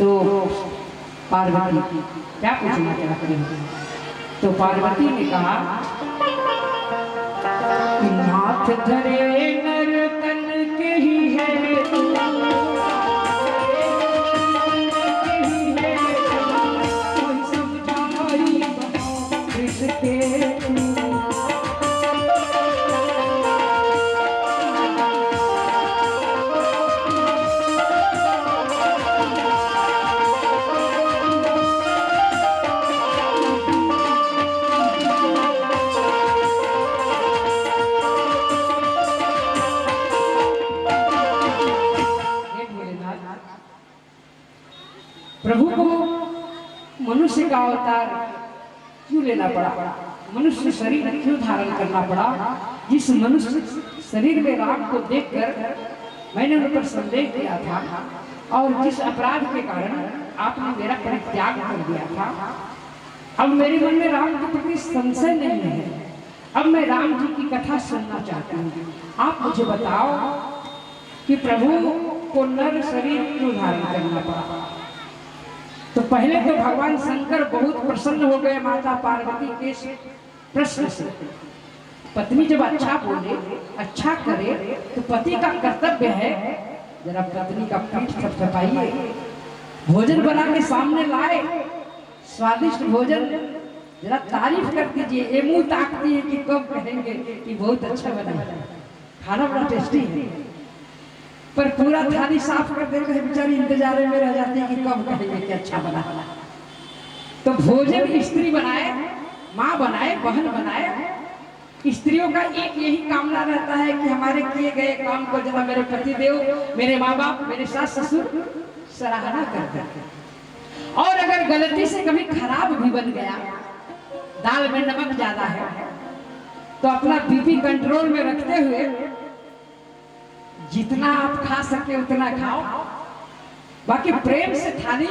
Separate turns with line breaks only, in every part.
तो पार्वती क्या पूछना चाहती है? तो पार्वती ने कहा कि नाथ धरे नर तन के ही है, कोई समझाई किसके प्रभु को मनुष्य का अवतार क्यों लेना पड़ा, मनुष्य शरीर क्यों धारण करना पड़ा? जिस मनुष्य शरीर में राम को देखकर मैंने उन पर संदेह किया था और जिस अपराध के कारण आपने मेरा परित्याग कर दिया था, अब मेरे मन में राम के प्रति संशय नहीं है। अब मैं राम जी की कथा सुनना चाहती हूँ। आप मुझे बताओ कि प्रभु को नर शरीर क्यों धारण करना पड़ा? तो पहले तो भगवान शंकर बहुत प्रसन्न हो गए माता पार्वती के प्रश्न से। पत्नी जब अच्छा बोले, अच्छा करे, तो पति का कर्तव्य है जरा पत्नी का पीठ थपथपाइए, भोजन बना के सामने लाए, स्वादिष्ट भोजन जरा तारीफ कर दीजिए। ये मुंह ताकती है कि कब कहेंगे कि बहुत अच्छा बना है, खाना बड़ा टेस्टी है, पर पूरा थाली साफ कर देते बेचारी इंतजार में रह जाती है कि कब कहेंगे कि अच्छा बना। तो भोजन स्त्री बनाए, माँ बनाए, बहन बनाए। स्त्रियों का एक यही कामना रहता है कि हमारे किए गए काम को जरा मेरे पति देव, मेरे माँ बाप, मेरे सास ससुर सराहना करते। और अगर गलती से कभी खराब भी बन गया, दाल में नमक ज्यादा है, तो अपना बीपी कंट्रोल में रखते हुए जितना आप खा सके उतना खाओ, बाकी प्रेम से थाली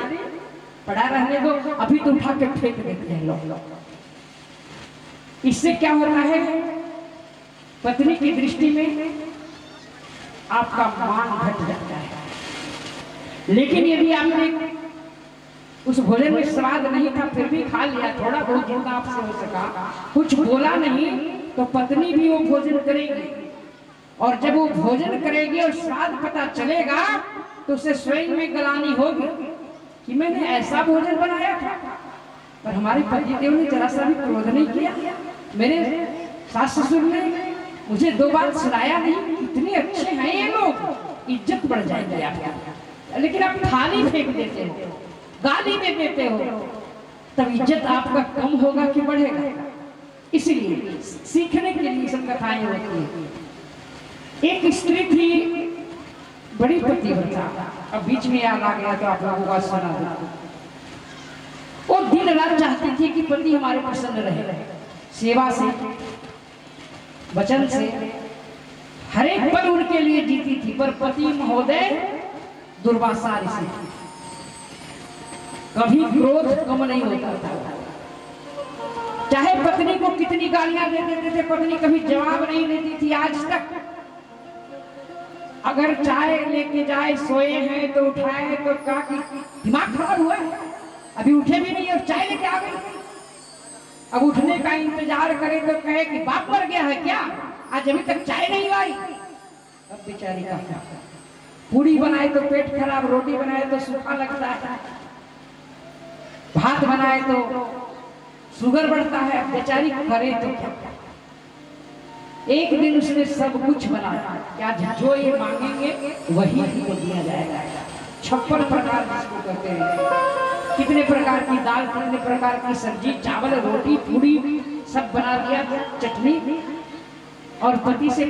पड़ा रहने दो। अभी तो उठा के फेंक देते हैं लोग। इससे क्या होता है? पत्नी की दृष्टि में आपका मान घट जाता है। लेकिन यदि आपने उस भोजन में स्वाद नहीं था फिर भी खा लिया, थोड़ा बहुत जितना आपसे हो सका, कुछ बोला नहीं, तो पत्नी भी वो भोजन करेगी। और जब वो भोजन करेगी और स्वाद पता चलेगा तो उसे स्वयं में गलानी होगी कि मैंने ऐसा भोजन बनाया था, पर हमारे पतिदेव ने जरा सा भी क्रोध नहीं किया, मेरे सास ससुर ने मुझे दो बार सुनाया नहीं, इतने अच्छे हैं ये लोग, इज्जत बढ़ जाएगी आपकी। लेकिन आप थाली फेंक देते हो, गाली दे देते हो, तब इज्जत आपका कम होगा कि बढ़ेगा? इसलिए सीखने के लिए सब कथाएं होती है। एक स्त्री थी बड़ी पतिव्रता, अब बीच में याद आ गया तो आप लोगों को सुना दूं। वो दिन रात चाहती थी कि पति हमारे प्रसन्न रहे, सेवा से, वचन से, हर एक पल उनके लिए जीती थी। पर पति महोदय दुर्वासा ऋषि, कभी क्रोध कम नहीं होता था। चाहे पत्नी को कितनी गालियां दे देते थे, पत्नी कभी जवाब नहीं देती थी आज तक। अगर चाय लेके जाए, सोए हैं तो उठाए तो कहा कि दिमाग खराब हुआ है, अभी उठे भी नहीं और चाय लेके आ गई। अब उठने का इंतजार करे तो कहे कि बाप मर गया है क्या, आज अभी तक चाय नहीं आई। अब बेचारी का पूरी बनाए तो पेट खराब, रोटी बनाए तो सूखा लगता है, भात बनाए तो शुगर बढ़ता है, बेचारी करे तो क्या? एक दिन उसने सब कुछ बनाया, क्या जो ये मांगेंगे वही उनको दिया जाएगा। 56 प्रकार जिसको कहते हैं, कितने प्रकार की दाल, कितने प्रकार की सब्जी, चावल, रोटी, पूरी सब बना दिया, चटनी। और पति से